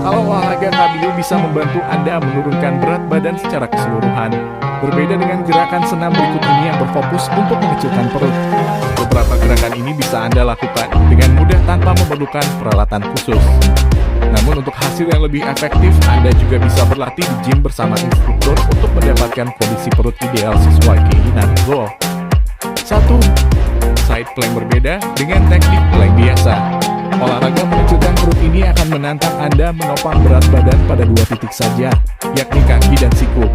Kalau olahraga kardio bisa membantu Anda menurunkan berat badan secara keseluruhan, berbeda dengan gerakan senam berikut ini yang berfokus untuk mengecilkan perut. Beberapa gerakan ini bisa Anda lakukan dengan mudah tanpa memerlukan peralatan khusus. Namun untuk hasil yang lebih efektif, Anda juga bisa berlatih di gym bersama instruktur untuk mendapatkan kondisi perut ideal sesuai keinginan goal. 1. Side plank berbeda dengan teknik plank biasa. Olahraga mengecilkan perut ini akan menantang Anda menopang berat badan pada dua titik saja, yakni kaki dan siku.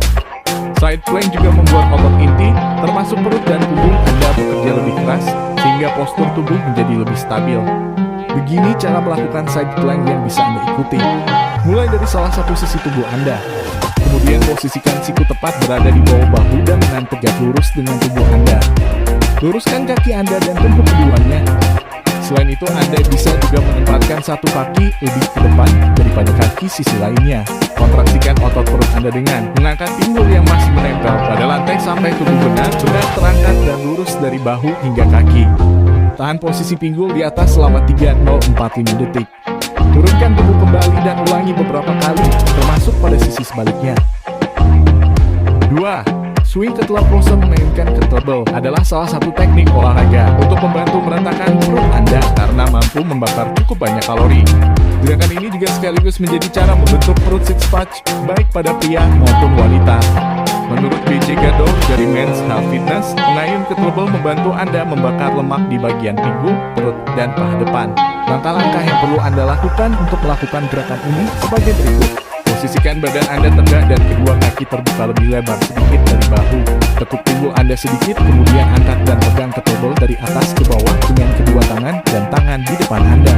Side plank juga membuat otot inti, termasuk perut dan punggung Anda bekerja lebih keras, sehingga postur tubuh menjadi lebih stabil. Begini cara melakukan side plank yang bisa Anda ikuti. Mulai dari salah satu sisi tubuh Anda. Kemudian posisikan siku tepat berada di bawah bahu dan menahan tegak lurus dengan tubuh Anda. Luruskan kaki Anda dan tepuk keduanya. Selain itu, Anda bisa juga menempatkan satu kaki lebih ke depan daripada kaki sisi lainnya. Kontraksikan otot perut Anda dengan mengangkat pinggul yang masih menempel pada lantai sampai tubuh benar-benar terangkat dan lurus dari bahu hingga kaki. Tahan posisi pinggul di atas selama 3-0-4-5 detik. Turunkan tubuh kembali dan ulangi beberapa kali, termasuk pada sisi sebaliknya. 2. Swing kettlebell pose memainkan kettlebell adalah salah satu teknik olahraga untuk membantu meratakan perut Anda karena mampu membakar cukup banyak kalori. Gerakan ini juga sekaligus menjadi cara membentuk perut six pack baik pada pria maupun wanita. Menurut BJ Gador dari Men's Health Fitness, mengayun kettlebell membantu Anda membakar lemak di bagian pinggul, perut, dan paha depan. Langkah-langkah yang perlu Anda lakukan untuk melakukan gerakan ini sebagai berikut. Posisikan badan Anda tegak dan kedua kaki terbuka lebih lebar sedikit dari bahu. Tekuk pinggul Anda sedikit, kemudian angkat dan pegang kettlebell dari atas ke bawah dengan kedua tangan dan tangan di depan Anda.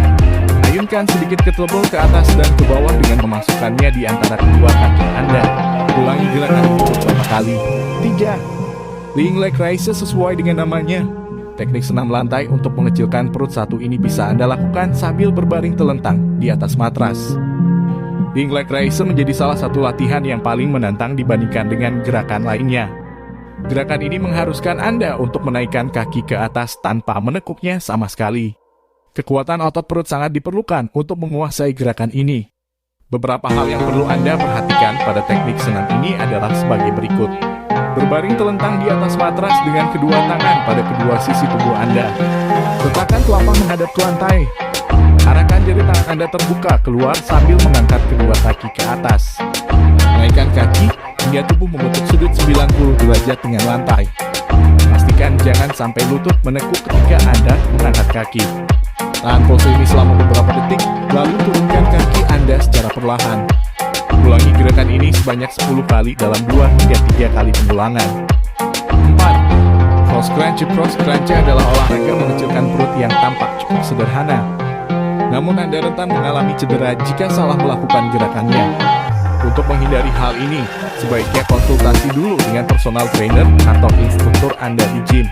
Ayunkan sedikit kettlebell ke atas dan ke bawah dengan memasukkannya di antara kedua kaki Anda. Ulangi gerakan ini beberapa kali. 3. Lying leg raises sesuai dengan namanya. Teknik senam lantai untuk mengecilkan perut satu ini bisa Anda lakukan sambil berbaring telentang di atas matras. Lying leg raises menjadi salah satu latihan yang paling menantang dibandingkan dengan gerakan lainnya. Gerakan ini mengharuskan Anda untuk menaikkan kaki ke atas tanpa menekuknya sama sekali. Kekuatan otot perut sangat diperlukan untuk menguasai gerakan ini. Beberapa hal yang perlu Anda perhatikan pada teknik senam ini adalah sebagai berikut. Berbaring telentang di atas matras dengan kedua tangan pada kedua sisi tubuh Anda. Letakkan telapak menghadap ke lantai. Arahkan jari tangan Anda terbuka keluar sambil mengangkat kedua kaki ke atas. Naikkan kaki hingga tubuh membentuk sudut 90 derajat dengan lantai. Pastikan jangan sampai lutut menekuk ketika Anda mengangkat kaki. Tahan pose ini selama beberapa detik, lalu turunkan kaki Anda secara perlahan. Ulangi gerakan ini sebanyak 10 kali dalam 2 hingga 3 kali pengulangan. 4. Cross crunch. Cross crunch adalah olahraga mengecilkan perut yang tampak cukup sederhana. Namun Anda rentan mengalami cedera jika salah melakukan gerakannya. Untuk menghindari hal ini, sebaiknya konsultasi dulu dengan personal trainer atau instruktur Anda di gym.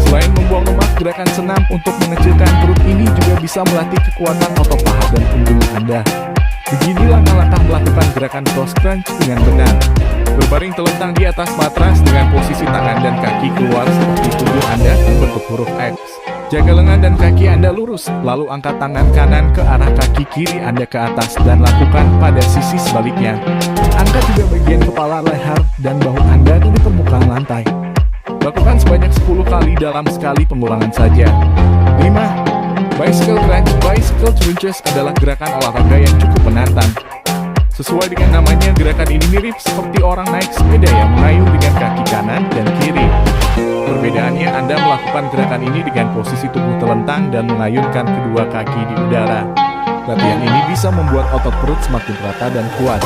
Selain membuang lemak, gerakan senam untuk mengecilkan perut ini juga bisa melatih kekuatan otot paha dan punggung Anda. Begini langkah-langkah melakukan gerakan cross crunch dengan benar. Berbaring telentang di atas matras dengan posisi tangan dan kaki keluar seperti tubuh Anda membentuk huruf X. Jaga lengan dan kaki Anda lurus, lalu angkat tangan kanan ke arah kaki kiri Anda ke atas dan lakukan pada sisi sebaliknya. Angkat juga bagian kepala, leher, dan bahu Anda dari permukaan lantai. Lakukan sebanyak 10 kali dalam sekali pengulangan saja. 5. Bicycle crunch. Bicycle crunches adalah gerakan olahraga yang cukup menantang. Sesuai dengan namanya, gerakan ini mirip seperti orang naik sepeda yang mengayuh dengan kaki kanan dan kiri. Perbedaannya, Anda melakukan gerakan ini dengan posisi tubuh telentang dan mengayunkan kedua kaki di udara. Latihan ini bisa membuat otot perut semakin rata dan kuat.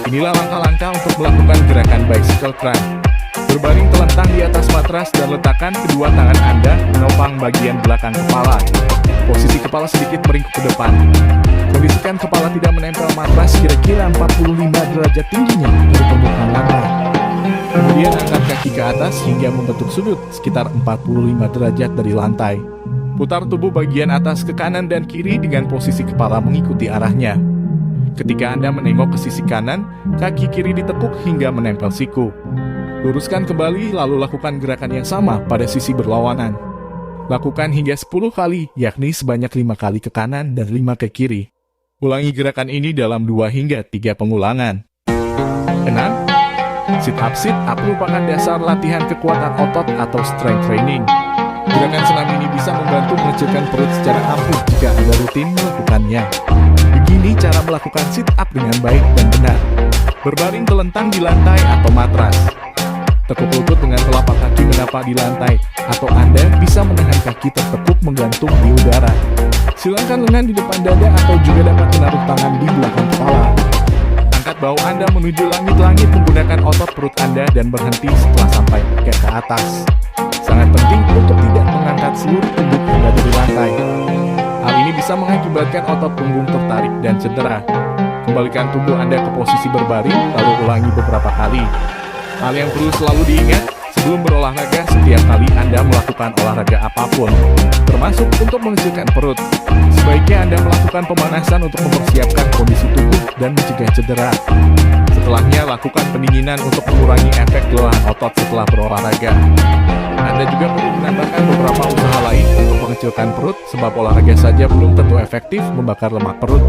Inilah langkah-langkah untuk melakukan gerakan bicycle crunch. Berbaring telentang di atas matras dan letakkan kedua tangan Anda menopang bagian belakang kepala. Posisi kepala sedikit meringkuk ke depan. Kondisikan kepala tidak menempel matras kira-kira 45 derajat tingginya dari permukaan lantai. Kemudian angkat kaki ke atas hingga membentuk sudut sekitar 45 derajat dari lantai. Putar tubuh bagian atas ke kanan dan kiri dengan posisi kepala mengikuti arahnya. Ketika Anda menengok ke sisi kanan, kaki kiri ditekuk hingga menempel siku. Luruskan kembali lalu lakukan gerakan yang sama pada sisi berlawanan. Lakukan hingga 10 kali, yakni sebanyak 5 kali ke kanan dan 5 ke kiri. Ulangi gerakan ini dalam 2 hingga 3 pengulangan. 6. Sit up merupakan dasar latihan kekuatan otot atau strength training. Gerakan senam ini bisa membantu mengecilkan perut secara ampuh jika Anda rutin melakukannya. Begini cara melakukan sit up dengan baik dan benar. Berbaring telentang di lantai atau matras. Tekuk lutut dengan telapak kaki menapa di lantai, atau Anda bisa menahan kaki tertekuk menggantung di udara. Silakan lengan di depan dada atau juga dapat menaruh tangan di belakang kepala. Angkat bahu Anda menuju langit-langit menggunakan otot perut Anda dan berhenti setelah sampai ke atas. Sangat penting untuk tidak mengangkat seluruh tubuh Anda dari lantai. Hal ini bisa mengakibatkan otot punggung tertarik dan cedera. Kembalikan tubuh Anda ke posisi berbaring, lalu ulangi beberapa kali. Hal yang perlu selalu diingat, sebelum berolahraga, setiap kali Anda melakukan olahraga apapun, termasuk untuk mengecilkan perut, sebaiknya Anda melakukan pemanasan untuk mempersiapkan kondisi tubuh dan mencegah cedera. Setelahnya, lakukan pendinginan untuk mengurangi efek kelelahan otot setelah berolahraga. Anda juga perlu menambahkan beberapa usaha lain untuk mengecilkan perut, sebab olahraga saja belum tentu efektif membakar lemak perut.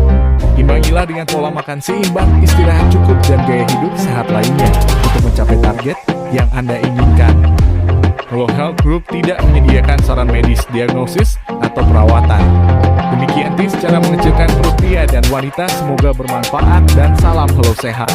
Imbangilah dengan pola makan seimbang, istirahat cukup, dan gaya hidup sehat lainnya untuk mencapai target yang Anda inginkan. Hello Health Group tidak menyediakan saran medis, diagnosis, atau perawatan. Demikian tips cara mengecilkan perut pria dan wanita, semoga bermanfaat dan salam Hello Sehat.